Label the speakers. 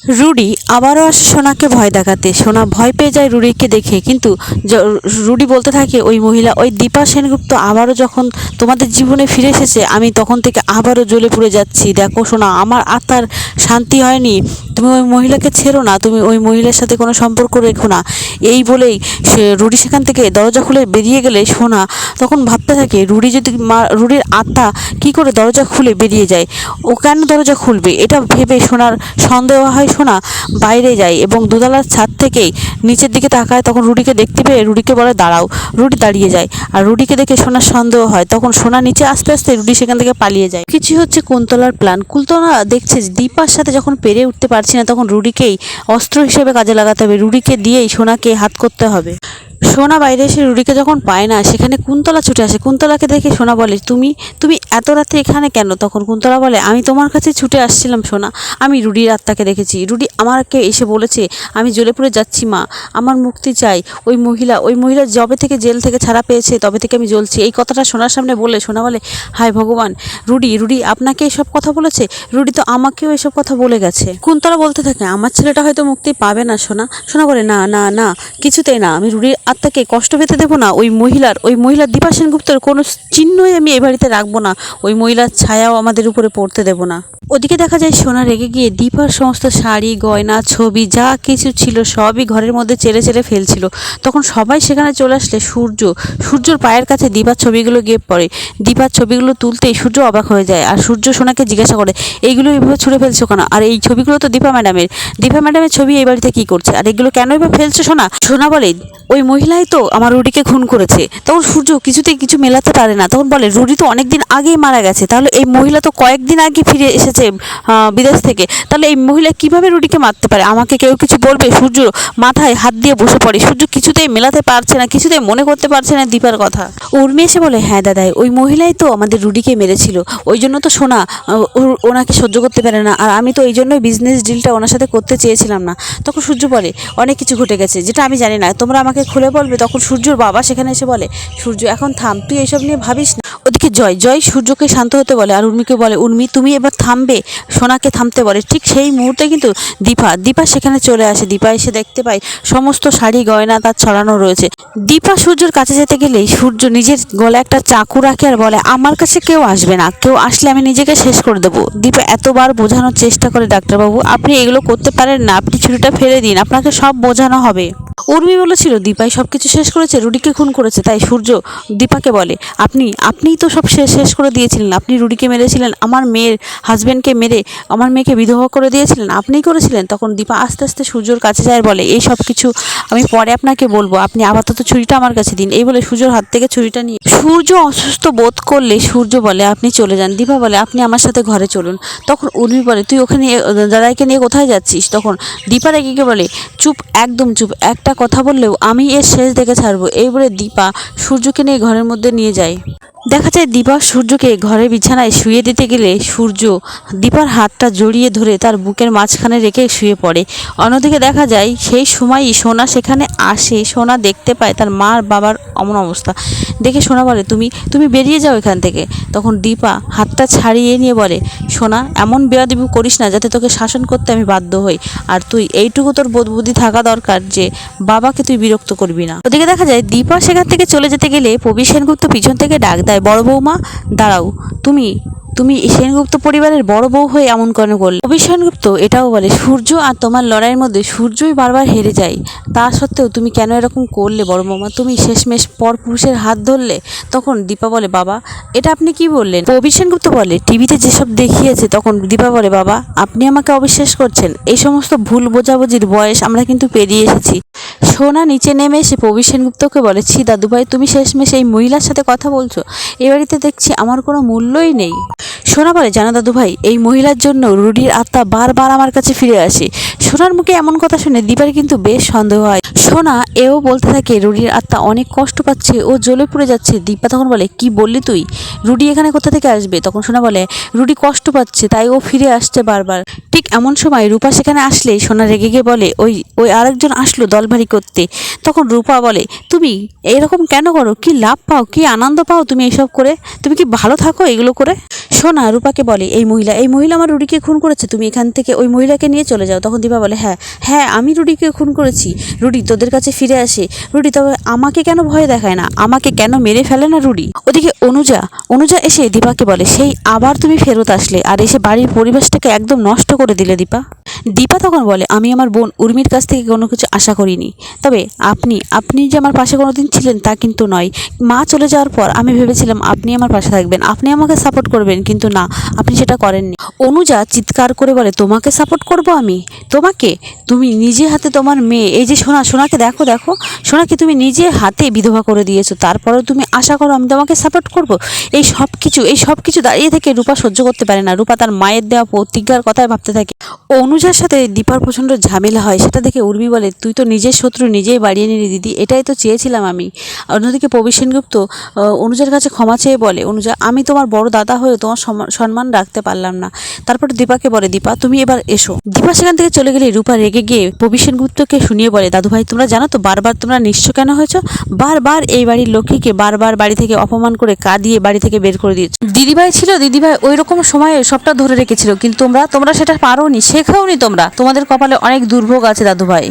Speaker 1: Rudi আবারও আসে সোনাকে ভয় দেখাতে। সোনা ভয় পেয়ে যায় রুডিকে দেখে, কিন্তু রুডি বলতে থাকে ওই মহিলা ওই দীপা সেনগুপ্ত আবারও যখন তোমাদের জীবনে ফিরে এসেছে, আমি তখন থেকে আবারও জ্বলে পুড়ে যাচ্ছি। দেখো সোনা, আমার আত্মার শান্তি হয়নি। তুমি ওই মহিলাকে ছেড়ো না, তুমি ওই মহিলার সাথে কোনো সম্পর্ক রেখো না। এই বলেই রুডি সেখান থেকে দরজা খুলে বেরিয়ে গেলে সোনা তখন ভাবতে থাকে রুডি যদি রুডির আত্মা কি করে দরজা খুলে বেরিয়ে যায়, ও কেন দরজা খুলবে, এটা ভেবে সোনার সন্দেহ হয়। সোনা বাইরে যায় এবং দোতলার ছাদ থেকেই নিচের দিকে তাকায়। তখন রুডিকে দেখতে পেয়ে রুডিকে বলে দাঁড়াও। রুডি দাঁড়িয়ে যায় আর রুডিকে দেখে সোনার সন্দেহ হয়। তখন সোনা নিচে আস্তে আস্তে রুডি সেখান থেকে পালিয়ে যায়। কিছু হচ্ছে কুন্তলার প্ল্যান। কুন্তলা দেখছে দীপার সাথে যখন পেরে উঠতে পারছি না, তখন রুডিকেই অস্ত্র হিসেবে কাজে লাগাতে হবে। রুডিকে দিয়েই সোনাকে হাত করতে হবে। সোনা বাইরে এসে রুডিকে যখন পায় না, সেখানে কুন্তলা ছুটে আসে। কুন্তলাকে দেখে সোনা বলে তুমি তুমি এত রাতে এখানে কেন? তখন কুন্তলা বলে আমি তোমার কাছে ছুটে আসছিলাম সোনা, আমি রুডির আত্মাকে দেখেছি। রুডি আমাকে এসে বলেছে আমি জ্বলে পুড়ে যাচ্ছি মা, আমার মুক্তি চাই। ওই মহিলা যবে থেকে জেল থেকে ছাড়া পেয়েছে তবে থেকে আমি জ্বলছি। এই কথাটা সোনার সামনে বলে সোনা বলে হায় ভগবান, রুডি আপনাকে এসব কথা বলেছে? রুডি তো আমাকেও এসব কথা বলে গেছে। কুন্তলা বলতে থাকে আমার ছেলেটা হয়তো মুক্তি পাবে না সোনা। সোনা বলে না না না, কিছুতেই না, আমি রুডির আত্মাকে কষ্ট পেতে দেবো না। ওই মহিলার দীপা সেনগুপ্তের কোনো চিহ্নই আমি এই বাড়িতে রাখবো না। ওই মহিলার ছায়াও আমাদের উপরে পড়তে দেবো না। ওদিকে দেখা যায় সোনা রেগে গিয়ে দীপার সমস্ত শাড়ি গয়না ছবি যা কিছু ছিল সবই ঘরের মধ্যে চেলে চেলে ফেলছিল। তখন সবাই সেখানে চলে আসলে সূর্যর পায়ের কাছে দীপার ছবিগুলো গিয়ে পড়ে। দীপার ছবিগুলো তুলতেই সূর্য অবাক হয়ে যায় আর সূর্য সোনাকে জিজ্ঞাসা করে এইগুলো এইভাবে ছুঁড়ে ফেলছো কেন? আর এই ছবিগুলো তো দীপা ম্যাডামের ছবি এই বাড়িতে কি করছে, আর এগুলো কেন এবার ফেলছো সোনা? সোনা বলে ওই মহিলাই তো আমার রুডিকে খুন করেছে। তখন সূর্য কিছুতেই কিছু মেলাতে পারে না। তখন বলে রুডি তো অনেকদিন আগেই মারা গেছে, তাহলে এই মহিলা তো কয়েকদিন আগে ফিরে এসেছে বিদেশ থেকে, তাহলে এই মহিলা কিভাবে রুডিকে মারতে পারে? আমাকে কেউ কিছু বলবে? সূর্য মাথায় হাত দিয়ে বসে পড়ে। সূর্য কিছুতেই মেলাতে পারছে না, কিছুতেই মনে করতে পারছে না দীপার কথা। উর্মি এসে বলে হ্যাঁ দাদাই, ওই মহিলাই তো আমাদের রুডিকে মেরেছিল। ওই জন্য তো সোনা ওনাকে সহ্য করতে পারে না, আর আমি তো এই জন্যই বিজনেস ডিলটা ওনার সাথে করতে চেয়েছিলাম না। তখন সূর্য বলে অনেক কিছু ঘটে গেছে যেটা আমি জানি না, তোমরা আমাকে খুলে বলবে। তখন সূর্যর বাবা সেখানে এসে বলে সূর্য এখন থাম, তুই এইসব নিয়ে ভাবিস না। ওদিকে জয় সূর্যকে শান্ত হতে বলে আর উর্মিকে বলে উর্মি তুমি এবার থামবে। সোনাকে থামতে বলে। ঠিক সেই মুহূর্তে কিন্তু দীপা সেখানে চলে আসে। দীপা এসে দেখতে পায় সমস্ত শাড়ি গয়না তার ছড়ানো রয়েছে। দীপা সূর্যর কাছে যেতে গেলেই সূর্য নিজের গলায় একটা চাকু রাখে আর বলে আমার কাছে কেউ আসবে না, কেউ আসলে আমি নিজেকে শেষ করে দেবো। দীপা এতবার বোঝানোর চেষ্টা করে ডাক্তারবাবু আপনি এগুলো করতে পারেন না, আপনি ছুরিটা ফেলে দিন, আপনাকে সব বোঝানো হবে। উর্মি বলেছিল দীপাই সবকিছু শেষ করেছে, রুডিকে খুন করেছে। তাই সূর্য দীপাকে বলে আপনিই তো সব শেষ করে দিয়েছিলেন, আপনি রুডিকে মেরেছিলেন, আমার মেয়ের হাজব্যান্ডকে মেরে আমার মেয়েকে বিধবা করে দিয়েছিলেন, আপনিই করেছিলেন। তখন দীপা আস্তে আস্তে সূর্যর কাছে যায় আর বলে এই সব কিছু আমি পরে আপনাকে বলবো, আপনি আপাতত ছুরিটা আমার কাছে দিন। এই বলে সূর্যর হাত থেকে ছুরিটা নিয়ে সূর্য অসুস্থ বোধ করলে সূর্য বলে আপনি চলে যান। দীপা বলে আপনি আমার সাথে ঘরে চলুন। তখন উর্মি বলে তুই ওখানে দাদাইকে নিয়ে কোথায় যাচ্ছিস? তখন দীপা রেগে বলে চুপ, একদম চুপ, একটা কথা বললেও আমি এর শেষ দেখে ছাড়বো। এই বলে দীপা সূর্যকে নিয়ে ঘরের মধ্যে নিয়ে যায়। দেখা যায় দীপা সূর্যকে ঘরের বিছানায় শুয়ে দিতে গেলে সূর্য দীপার হাতটা জড়িয়ে ধরে তার বুকের মাঝখানে রেখে শুয়ে পড়ে। অন্যদিকে দেখা যায় সেই সময়ই সোনা সেখানে আসে। সোনা দেখতে পায় তার মার বাবার অমন অবস্থা দেখে সোনা বলে তুমি বেরিয়ে যাও এখান থেকে। তখন দীপা হাতটা ছাড়িয়ে নিয়ে বলে সোনা এমন বেয়াদবি করিস না যাতে তোকে শাসন করতে আমি বাধ্য হই, আর তুই এইটুকু তোর বোধ বুদ্ধি থাকা দরকার যে বাবাকে তুই বিরক্ত করবি না। ওদিকে দেখা যায় দীপা সেখান থেকে চলে যেতে গেলে প্রবীর সেনগুপ্ত পিছন থেকে ডাক দেয় বড় বৌমা দাঁড়াও, তুমি তুমি সেনগুপ্ত পরিবারের বড় বউ হয়ে এমন কেন করলে? প্রবীর সেনগুপ্ত এটাও বলে সূর্য আর তোমার লড়াইয়ের মধ্যে সূর্যই বারবার হেরে যায়, তা সত্ত্বেও তুমি কেন এরকম করলে বড় বৌমা? তুমি শেষমেশ পরপুরুষের হাত ধরলে। তখন দীপা বলে বাবা এটা আপনি কি বললেন? প্রবীর সেনগুপ্ত বলে টিভিতে যেসব দেখিয়েছে। তখন দীপা বলে বাবা আপনি আমাকে অবিশ্বাস করছেন, এই সমস্ত ভুল বোঝাবুঝির বয়স আমরা কিন্তু পেরিয়ে এসেছি। সোনা নিচে নেমে এসে প্রবীর সেনগুপ্তকে বলে ছি দাদুভাই তুমি শেষমেশ এই মহিলার সাথে কথা বলছো, এ বাড়িতে দেখছি আমার কোনো মূল্যই নেই। সোনা বলে জানো দাদুভাই এই মহিলার জন্য রুডির আত্মা বারবার আমার কাছে ফিরে আসে। সোনার মুখে এমন কথা শুনে দীপার কিন্তু বেশ সন্দেহ হয়। সোনা এও বলতে থাকে রুডির আত্মা অনেক কষ্ট পাচ্ছে, ও জ্বলে পুড়ে যাচ্ছে। দীপা তখন বলে কি বললি তুই, রুডি এখানে কোথা থেকে আসবে? তখন সোনা বলে রুডি কষ্ট পাচ্ছে তাই ও ফিরে আসছে বারবার। ঠিক এমন সময় রূপা সেখানে আসলে সোনা রেগে গিয়ে বলে ওই আরেকজন আসলো দল ভারী করতে। করতে। তখন রূপা বলে, তুমি এরকম কেন করো? কি লাভ পাও, কি আনন্দ পাও তুমি এইসব করে? তুমি কি ভালো থাকো এগুলো করে? সোনা রূপাকে বলে, এই মহিলা আমার রুডিকে খুন করেছে, তুমি এখান থেকে ওই মহিলাকে নিয়ে চলে যাও। তখন দীপা বলে, হ্যাঁ হ্যাঁ আমি রুডিকে খুন করেছি, রুডি তোদের কাছে ফিরে আসে। রুডি তবে আমাকে কেন ভয় দেখায় না, আমাকে কেন মেরে ফেলে না রুডি? ওদিকে অনুজা এসে দীপাকে বলে, সেই আবার তুমি ফেরত আসলে আর এসে বাড়ির পরিবেশটাকে একদম নষ্ট করে দিলে দীপা তখন বলে, আমি আমার বোন উর্মির কাছ থেকে কোনো কিছু আশা করিনি, তবে আপনি যে আমার পাশে কোনোদিন ছিলেন তা কিন্তু নয়। মা চলে যাওয়ার পর আমি ভেবেছিলাম আপনি আমার পাশে থাকবেন, আপনি আমাকে সাপোর্ট করবেন, কিন্তু না, আপনি সেটা করেননি। অনুজা চিৎকার করে বলে, তোমাকে সাপোর্ট করব আমি? তোমাকে? তুমি নিজে হাতে তোমার মেয়ে, এই যে সোনাকে দেখো সোনাকে তুমি নিজে হাতে বিধবা করে দিয়েছো, তারপরেও তুমি আশা করো আমি তোমাকে সাপোর্ট করব? এই সব কিছু দাঁড়িয়ে থেকে রূপা সহ্য করতে পারে না। রূপা তার মায়ের দেওয়া প্রতিজ্ঞার কথাই ভাবতে থাকে। অনুজার সাথে দীপার প্রচণ্ড ঝামেলা হয়, সেটা দেখে উর্মি বলে, তুই তো নিজের শত্রু নিজেই বাড়িয়ে নিলি দিদি, এটাই তো চেয়েছিলাম আমি। অন্যদিকে প্রবীর সেনগুপ্ত অনুজার কাছে ক্ষমা চেয়ে বলে, অনুজা আমি তোমার বড় দাদা হয়ে তোমার সম্মান রাখতে পারলাম না। তারপর দীপাকে বলে, দীপা তুমি এবার এসো। দীপা সেখান থেকে চলে গেলে রূপা রেগে গিয়ে প্রবীর সেনগুপ্তকে শুনিয়ে বলে, দাদু ভাই তোমরা জানো তো বারবার তোমরা নিঃস্ব কেন হয়েছো? বারবার এই বাড়ির লক্ষ্মীকে বারবার বাড়ি থেকে অপমান করে কাঁদিয়ে বাড়ি থেকে বের করে দিয়েছো। দিদিভাই ছিল, দিদিভাই ওই রকম সময়ে সবটা ধরে রেখেছিল, কিন্তু তোমরা সেটা পারোনি, শেখাওনি তোমরা। তোমাদের কপালে অনেক দুর্ভোগ আছে দাদু ভাই।